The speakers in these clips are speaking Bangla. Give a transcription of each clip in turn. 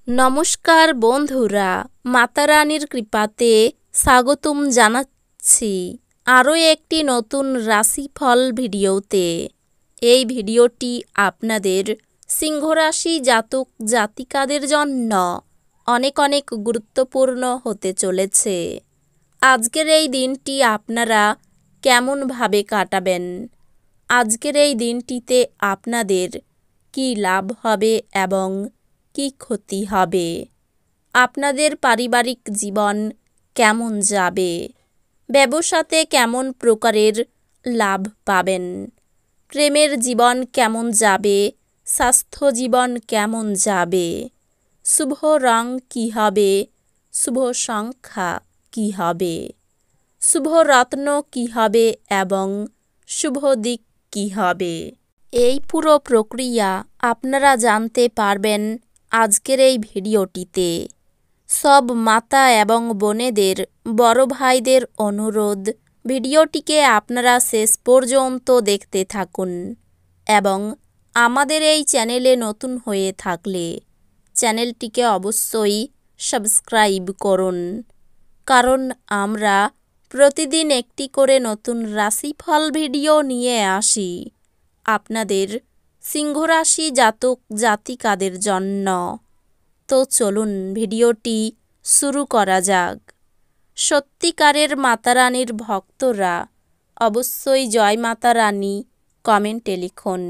নমস্কার বন্ধুরা, মাতা রানীর কৃপাতে স্বাগতম জানাচ্ছি আরও একটি নতুন রাশিফল ভিডিওতে। এই ভিডিওটি আপনাদের সিংহ রাশি জাতক জাতিকাদের জন্য অনেক অনেক গুরুত্বপূর্ণ হতে চলেছে। আজকের এই দিনটি আপনারা কেমনভাবে কাটাবেন, আজকের এই দিনটিতে আপনাদের কী লাভ হবে এবং কি ক্ষতি হবে, আপনাদের পারিবারিক জীবন কেমন যাবে, ব্যবসাতে কেমন প্রকারের লাভ পাবেন, প্রেমের জীবন কেমন যাবে, স্বাস্থ্য জীবন কেমন যাবে, শুভ রং কী হবে, শুভ সংখ্যা কী হবে, শুভ রত্ন কী হবে এবং শুভ দিক কী হবে, এই পুরো প্রক্রিয়া আপনারা জানতে পারবেন আজকের এই ভিডিওটিতে। সব মাতা এবং বোনেদের, বড় ভাইদের অনুরোধ, ভিডিওটিকে আপনারা শেষ পর্যন্ত দেখতে থাকুন এবং আমাদের এই চ্যানেলে নতুন হয়ে থাকলে চ্যানেলটিকে অবশ্যই সাবস্ক্রাইব করুন, কারণ আমরা প্রতিদিন একটি করে নতুন রাশিফল ভিডিও নিয়ে আসি আপনাদের সিংহ রাশি জাতক জাতিকাদের জন্য। তো চলুন ভিডিওটি শুরু করা যাক। সত্যিকারের মাতা রানীর ভক্তরা অবশ্যই জয় মাতা রানী কমেন্টে লিখুন।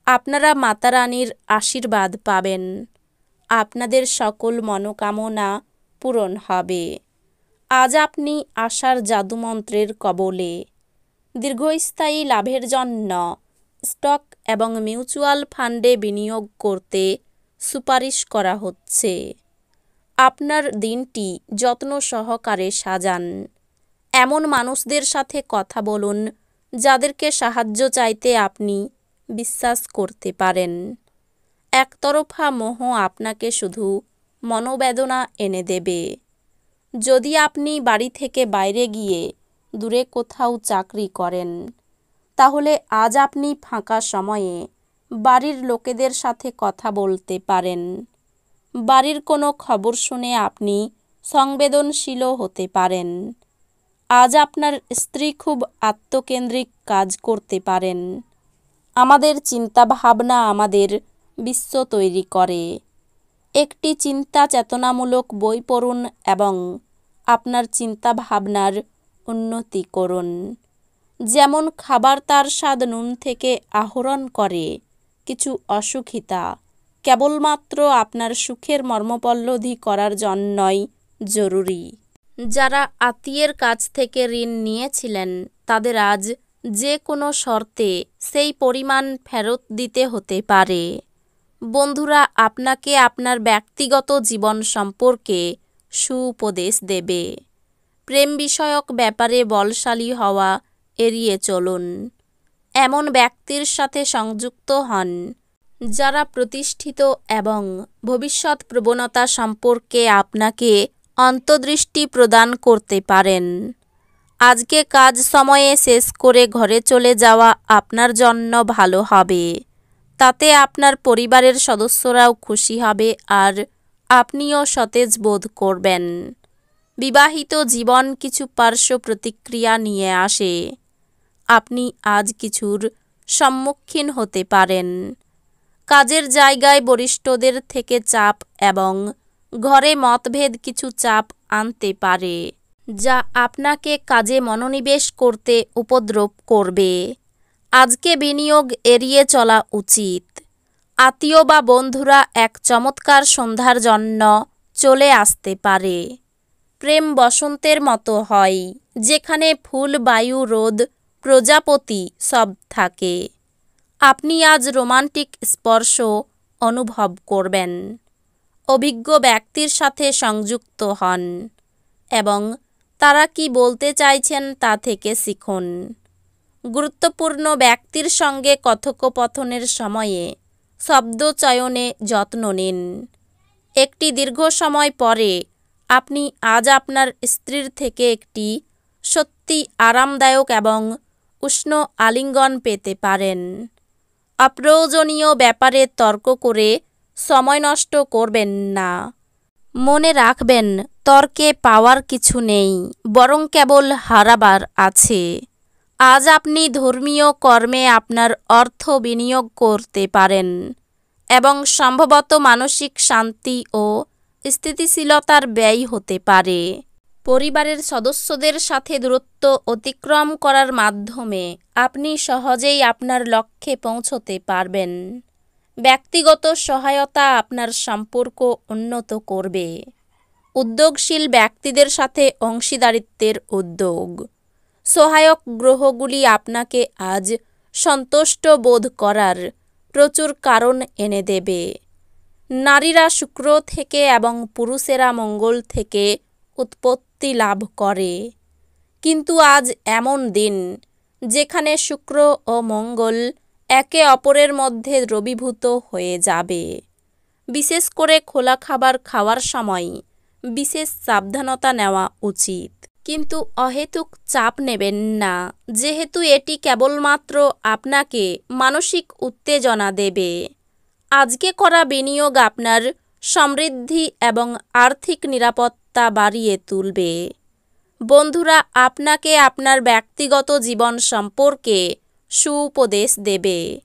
আপনারা মাতা রানীর আশীর্বাদ পাবেন, আপনাদের সকল মনোকামনা পূরণ হবে। আজ আপনি আশার জাদুমন্ত্রের কবলে। দীর্ঘস্থায়ী লাভের জন্য স্টক এবং মিউচুয়াল ফান্ডে বিনিয়োগ করতে সুপারিশ করা হচ্ছে। আপনার দিনটি যত্ন সহকারে সাজান। এমন মানুষদের সাথে কথা বলুন যাদেরকে সাহায্য চাইতে আপনি বিশ্বাস করতে পারেন। একতরফা মোহ আপনাকে শুধু মনোবেদনা এনে দেবে। যদি আপনি বাড়ি থেকে বাইরে গিয়ে দূরে কোথাও চাকরি করেন, তাহলে আজ আপনি ফাঁকা সময়ে বাড়ির লোকেদের সাথে কথা বলতে পারেন। বাড়ির কোনো খবর শুনে আপনি সংবেদনশীলও হতে পারেন। আজ আপনার স্ত্রী খুব আত্মকেন্দ্রিক কাজ করতে পারেন। আমাদের চিন্তাভাবনা আমাদের বিশ্ব তৈরি করে। একটি চিন্তা চেতনামূলক বই পড়ুন এবং আপনার চিন্তাভাবনার উন্নতি করুন। যেমন খাবার তার স্বাদ নুন থেকে আহরণ করে, কিছু অসুখিতা কেবলমাত্র আপনার সুখের মর্মোপলব্ধি করার জন্যই জরুরি। যারা আত্মীয়ের কাছ থেকে ঋণ নিয়েছিলেন তাদের আজ যে কোনো শর্তে সেই পরিমাণ ফেরত দিতে হতে পারে। বন্ধুরা আপনাকে আপনার ব্যক্তিগত জীবন সম্পর্কে সুউপদেশ দেবে। প্রেম বিষয়ক ব্যাপারে বলশালী হওয়া এড়িয়ে চলুন। এমন ব্যক্তির সাথে সংযুক্ত হন যারা প্রতিষ্ঠিত এবং ভবিষ্যৎ প্রবণতা সম্পর্কে আপনাকে অন্তর্দৃষ্টি প্রদান করতে পারেন। আজকে কাজ সময়ে শেষ করে ঘরে চলে যাওয়া আপনার জন্য ভালো হবে। তাতে আপনার পরিবারের সদস্যরাও খুশি হবে আর আপনিও সতেজ বোধ করবেন। বিবাহিত জীবন কিছু পার্শ্ব প্রতিক্রিয়া নিয়ে আসে। আপনি আজ কিছুর সম্মুখীন হতে পারেন। কাজের জায়গায় বরিষ্ঠদের থেকে চাপ এবং ঘরে মতভেদ কিছু চাপ আনতে পারে, যা আপনাকে কাজে মনোনিবেশ করতে উপদ্রব করবে। আজকে বিনিয়োগ এড়িয়ে চলা উচিত। আত্মীয় বা বন্ধুরা এক চমৎকার সন্ধ্যার জন্য চলে আসতে পারে। প্রেম বসন্তের মতো হয়, যেখানে ফুল, বায়ু, রোদ, প্রজাপতি সব থাকে। আপনি আজ রোমান্টিক স্পর্শ অনুভব করবেন। অভিজ্ঞ ব্যক্তির সাথে সংযুক্ত হন এবং তারা কি বলতে চাইছেন তা থেকে শিখুন। গুরুত্বপূর্ণ ব্যক্তির সঙ্গে কথোপকথনের সময়ে শব্দ চয়নে যত্ন নিন। একটি দীর্ঘ সময় পরে আপনি আজ আপনার স্ত্রীর থেকে একটি সত্যি আরামদায়ক এবং উষ্ণ আলিঙ্গন পেতে পারেন। অপ্রয়োজনীয় ব্যাপারে তর্ক করে সময় নষ্ট করবেন না। মনে রাখবেন, তর্কে পাওয়ার কিছু নেই, বরং কেবল হারাবার আছে। আজ আপনি ধর্মীয় কর্মে আপনার অর্থ বিনিয়োগ করতে পারেন এবং সম্ভবত মানসিক শান্তি ও স্থিতিশীলতার ব্যয় হতে পারে। পরিবারের সদস্যদের সাথে দূরত্ব অতিক্রম করার মাধ্যমে আপনি সহজেই আপনার লক্ষ্যে পৌঁছতে পারবেন। ব্যক্তিগত সহায়তা আপনার সম্পর্ক উন্নত করবে। উদ্যোগশীল ব্যক্তিদের সাথে অংশীদারিত্বের উদ্যোগ। সহায়ক গ্রহগুলি আপনাকে আজ সন্তুষ্ট বোধ করার প্রচুর কারণ এনে দেবে। নারীরা শুক্র থেকে এবং পুরুষেরা মঙ্গল থেকে উৎপত্তি লাভ করে, কিন্তু আজ এমন দিন যেখানে শুক্র ও মঙ্গল একে অপরের মধ্যে দ্রবীভূত হয়ে যাবে। বিশেষ করে খোলা খাবার খাওয়ার সময় বিশেষ সাবধানতা নেওয়া উচিত। কিন্তু অহেতুক চাপ নেবেন না, যেহেতু এটি কেবলমাত্র আপনাকে মানসিক উত্তেজনা দেবে। আজকে করা বিনিয়োগ আপনার সমৃদ্ধি এবং আর্থিক নিরাপত্তা বাড়িয়ে তুলবে। বন্ধুরা আপনাকে আপনার ব্যক্তিগত জীবন সম্পর্কে সুউপদেশ দেবে।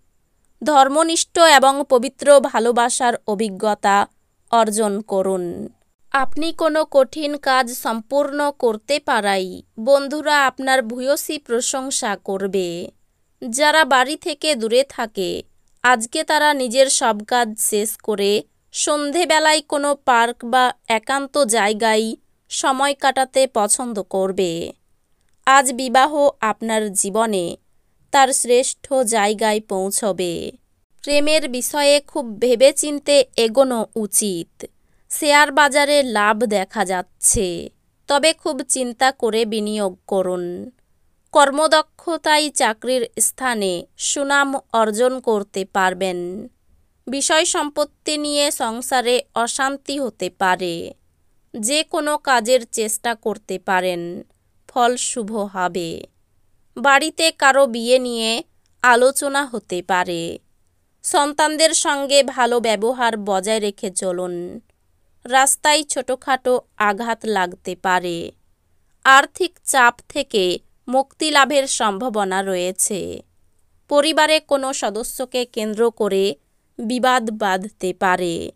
ধর্মনিষ্ঠ এবং পবিত্র ভালোবাসার অভিজ্ঞতা অর্জন করুন। আপনি কোনো কঠিন কাজ সম্পূর্ণ করতে পারাই বন্ধুরা আপনার ভূয়সী প্রশংসা করবে। যারা বাড়ি থেকে দূরে থাকে, আজকে তারা নিজের সব কাজ শেষ করে সন্ধেবেলায় কোনো পার্ক বা একান্ত জায়গায় সময় কাটাতে পছন্দ করবে। আজ বিবাহ আপনার জীবনে তার শ্রেষ্ঠ জায়গায় পৌঁছবে। প্রেমের বিষয়ে খুব ভেবেচিন্তে এগোনো উচিত। শেয়ার বাজারে লাভ দেখা যাচ্ছে, তবে খুব চিন্তা করে বিনিয়োগ করুন। কর্মদক্ষতায় চাকরির স্থানে সুনাম অর্জন করতে পারবেন। বিষয় সম্পত্তি নিয়ে সংসারে অশান্তি হতে পারে। যে কোনো কাজের চেষ্টা করতে পারেন, ফল শুভ হবে। বাড়িতে কারো বিয়ে নিয়ে আলোচনা হতে পারে। সন্তানদের সঙ্গে ভালো ব্যবহার বজায় রেখে চলুন। রাস্তায় ছোটোখাটো আঘাত লাগতে পারে। আর্থিক চাপ থেকে মুক্তি লাভের সম্ভাবনা রয়েছে। পরিবারে কোনো সদস্যকে কেন্দ্র করে বিবাদ বাঁধতে পারে।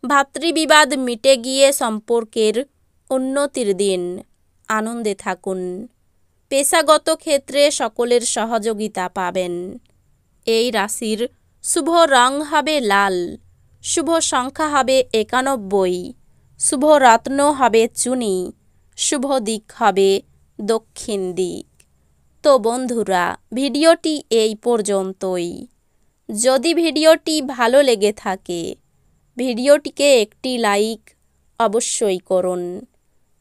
ভাতৃবিবাদ মিটে গিয়ে সম্পর্কের উন্নতির দিন। আনন্দে থাকুন। পেশাগত ক্ষেত্রে সকলের সহযোগিতা পাবেন। এই রাশির শুভ রং হবে লাল, শুভ সংখ্যা হবে 91, শুভ রত্ন হবে চুনি, শুভ দিক হবে দক্ষিণ দিক। তো বন্ধুরা, ভিডিওটি এই পর্যন্তই। যদি ভিডিওটি ভালো লেগে থাকে, ভিডিওটিকে একটি লাইক অবশ্যই করুন।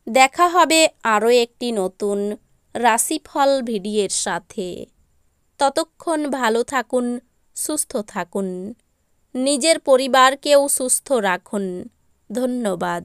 দেখা হবে আরও একটি নতুন রাশিফল ভিডিওর সাথে। ততক্ষণ ভালো থাকুন, সুস্থ থাকুন, নিজের পরিবারকেও সুস্থ রাখুন। ধন্যবাদ।